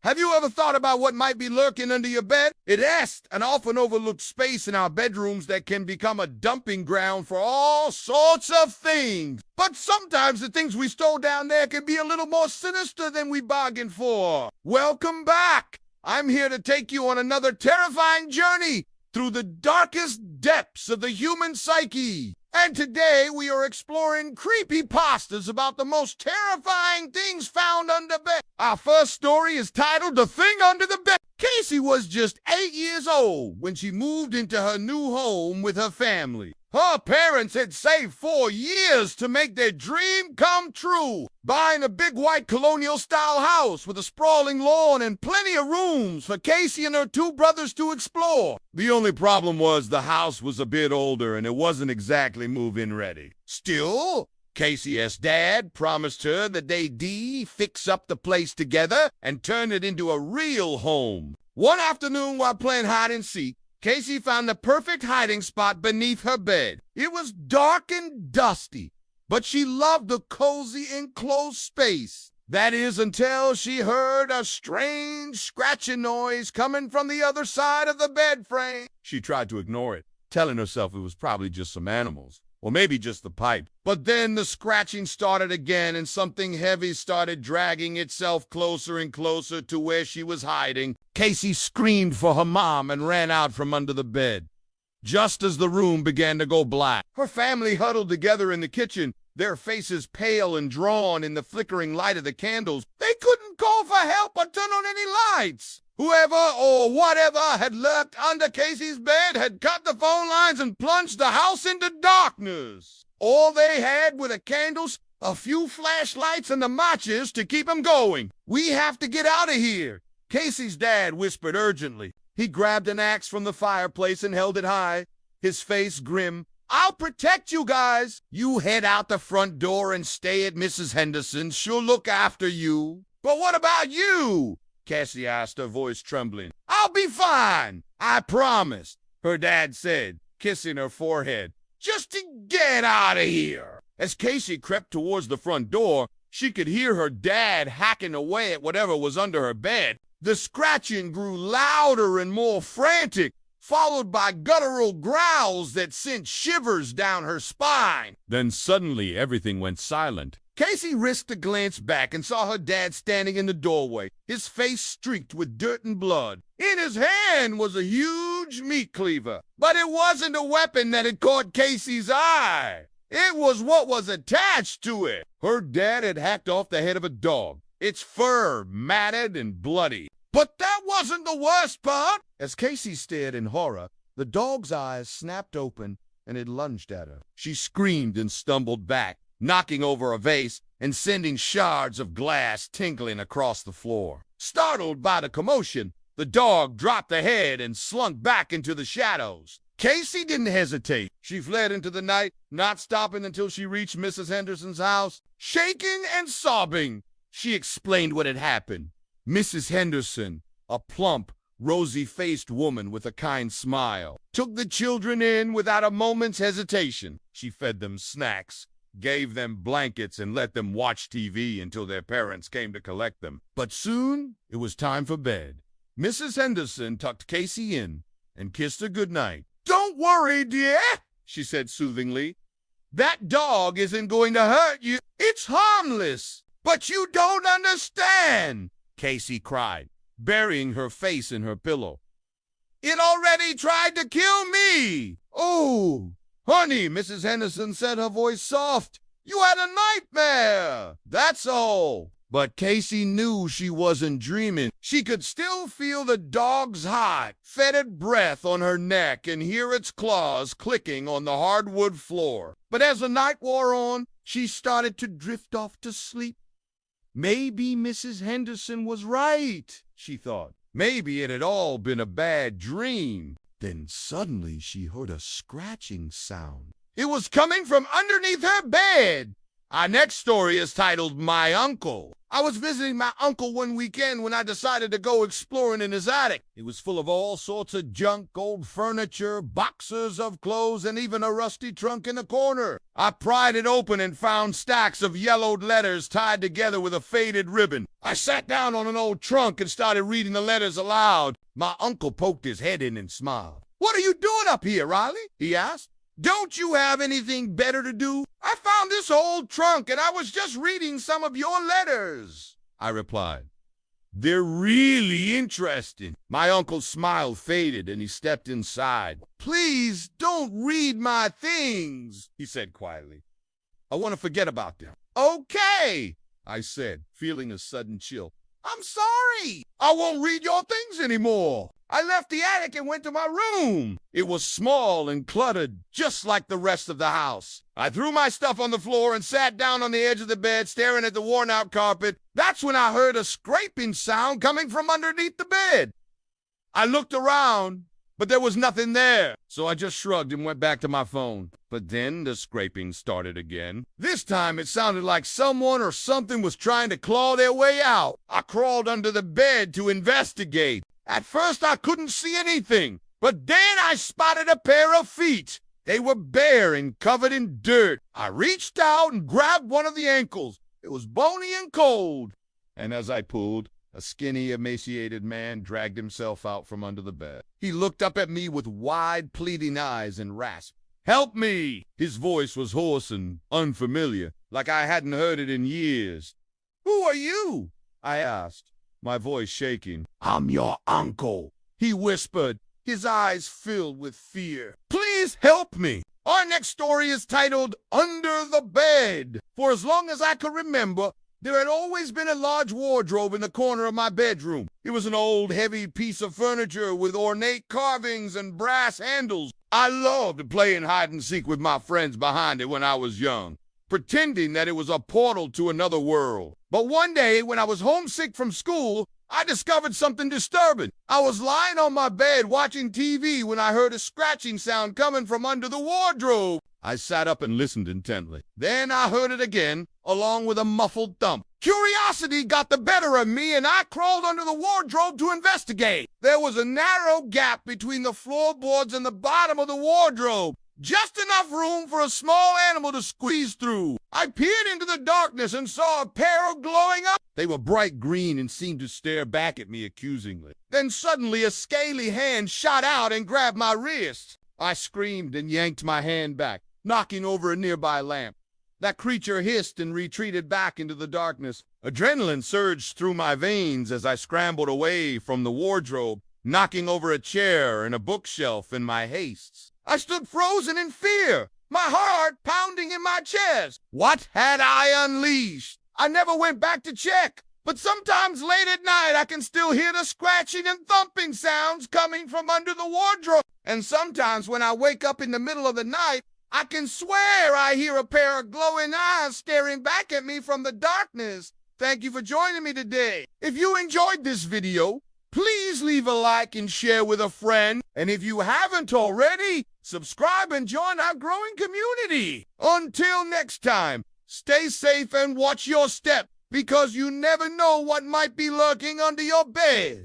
Have you ever thought about what might be lurking under your bed? It is an often overlooked space in our bedrooms that can become a dumping ground for all sorts of things. But sometimes the things we stole down there can be a little more sinister than we bargained for. Welcome back! I'm here to take you on another terrifying journey through the darkest depths of the human psyche. And today we are exploring creepypastas about the most terrifying things found under bed. Our first story is titled The Thing Under the Bed. Casey was just 8 years old when she moved into her new home with her family. Her parents had saved 4 years to make their dream come true, buying a big white colonial-style house with a sprawling lawn and plenty of rooms for Casey and her 2 brothers to explore. The only problem was the house was a bit older and it wasn't exactly move-in ready. Still, Casey's dad promised her that they'd fix up the place together and turn it into a real home. One afternoon while playing hide-and-seek, Casey found the perfect hiding spot beneath her bed. It was dark and dusty, but she loved the cozy enclosed space. That is until she heard a strange scratching noise coming from the other side of the bed frame. She tried to ignore it, telling herself it was probably just some animals, or maybe just the pipe. But then the scratching started again and something heavy started dragging itself closer and closer to where she was hiding. Casey screamed for her mom and ran out from under the bed. Just as the room began to go black, her family huddled together in the kitchen, their faces pale and drawn in the flickering light of the candles. They couldn't call for help or turn on any lights. Whoever or whatever had lurked under Casey's bed had cut the phone lines and plunged the house into darkness. All they had were the candles, a few flashlights, and the matches to keep them going. "We have to get out of here," Casey's dad whispered urgently. He grabbed an axe from the fireplace and held it high, his face grim. "I'll protect you guys. You head out the front door and stay at Mrs. Henderson's. She'll look after you." "But what about you?" Cassie asked, her voice trembling. "I'll be fine, I promise," her dad said, kissing her forehead. "Just to get out of here." As Casey crept towards the front door, she could hear her dad hacking away at whatever was under her bed. The scratching grew louder and more frantic, followed by guttural growls that sent shivers down her spine. Then suddenly everything went silent. Casey risked a glance back and saw her dad standing in the doorway, his face streaked with dirt and blood. In his hand was a huge meat cleaver, but it wasn't a weapon that had caught Casey's eye. It was what was attached to it. Her dad had hacked off the head of a dog, its fur matted and bloody. But that wasn't the worst part. As Casey stared in horror, the dog's eyes snapped open and it lunged at her. She screamed and stumbled back, knocking over a vase and sending shards of glass tinkling across the floor. Startled by the commotion, the dog dropped the head and slunk back into the shadows. Casey didn't hesitate. She fled into the night, not stopping until she reached Mrs. Henderson's house. Shaking and sobbing, she explained what had happened. Mrs. Henderson, a plump, rosy-faced woman with a kind smile, took the children in without a moment's hesitation. She fed them snacks, gave them blankets, and let them watch TV until their parents came to collect them. But soon it was time for bed. Mrs. Henderson tucked Casey in and kissed her goodnight. "Don't worry, dear," she said soothingly. "That dog isn't going to hurt you. It's harmless." "But you don't understand," Casey cried, burying her face in her pillow. "It already tried to kill me." "Oh, honey," Mrs. Henderson said, her voice soft. "You had a nightmare, that's all." But Casey knew she wasn't dreaming. She could still feel the dog's hot, fetid breath on her neck and hear its claws clicking on the hardwood floor. But as the night wore on, she started to drift off to sleep. Maybe Mrs. Henderson was right, she thought. Maybe it had all been a bad dream. Then suddenly she heard a scratching sound. It was coming from underneath her bed. Our next story is titled My Uncle. I was visiting my uncle one weekend when I decided to go exploring in his attic. It was full of all sorts of junk, old furniture, boxes of clothes, and even a rusty trunk in the corner. I pried it open and found stacks of yellowed letters tied together with a faded ribbon. I sat down on an old trunk and started reading the letters aloud. My uncle poked his head in and smiled. "What are you doing up here, Riley?" he asked. "Don't you have anything better to do?" "I found this old trunk and I was just reading some of your letters," I replied. "They're really interesting." My uncle's smile faded and he stepped inside. "Please don't read my things," he said quietly. "I want to forget about them." "Okay," I said, feeling a sudden chill. "I'm sorry. I won't read your things anymore." I left the attic and went to my room. It was small and cluttered, just like the rest of the house. I threw my stuff on the floor and sat down on the edge of the bed, staring at the worn-out carpet. That's when I heard a scraping sound coming from underneath the bed. I looked around, but there was nothing there, so I just shrugged and went back to my phone. But then the scraping started again. This time it sounded like someone or something was trying to claw their way out. I crawled under the bed to investigate. At first I couldn't see anything, but then I spotted a pair of feet. They were bare and covered in dirt. I reached out and grabbed one of the ankles. It was bony and cold. And as I pulled, a skinny, emaciated man dragged himself out from under the bed. He looked up at me with wide, pleading eyes and rasped, "Help me!" His voice was hoarse and unfamiliar, like I hadn't heard it in years. "Who are you?" I asked, my voice shaking. "I'm your uncle," he whispered, his eyes filled with fear. "Please help me." Our next story is titled Under the Bed. For as long as I could remember, there had always been a large wardrobe in the corner of my bedroom. It was an old, heavy piece of furniture with ornate carvings and brass handles. I loved playing hide and seek with my friends behind it when I was young, pretending that it was a portal to another world. But one day, when I was homesick from school, I discovered something disturbing. I was lying on my bed watching TV when I heard a scratching sound coming from under the wardrobe. I sat up and listened intently. Then I heard it again, along with a muffled thump. Curiosity got the better of me, and I crawled under the wardrobe to investigate. There was a narrow gap between the floorboards and the bottom of the wardrobe. Just enough room for a small animal to squeeze through. I peered into the darkness and saw a pair of glowing eyes. They were bright green and seemed to stare back at me accusingly. Then suddenly a scaly hand shot out and grabbed my wrist. I screamed and yanked my hand back, knocking over a nearby lamp. That creature hissed and retreated back into the darkness. Adrenaline surged through my veins as I scrambled away from the wardrobe, knocking over a chair and a bookshelf in my haste. I stood frozen in fear, my heart pounding in my chest. What had I unleashed? I never went back to check, but sometimes late at night I can still hear the scratching and thumping sounds coming from under the wardrobe. And sometimes when I wake up in the middle of the night, I can swear I hear a pair of glowing eyes staring back at me from the darkness. Thank you for joining me today. If you enjoyed this video, please leave a like and share with a friend. And if you haven't already, subscribe and join our growing community. Until next time, stay safe and watch your step, because you never know what might be lurking under your bed.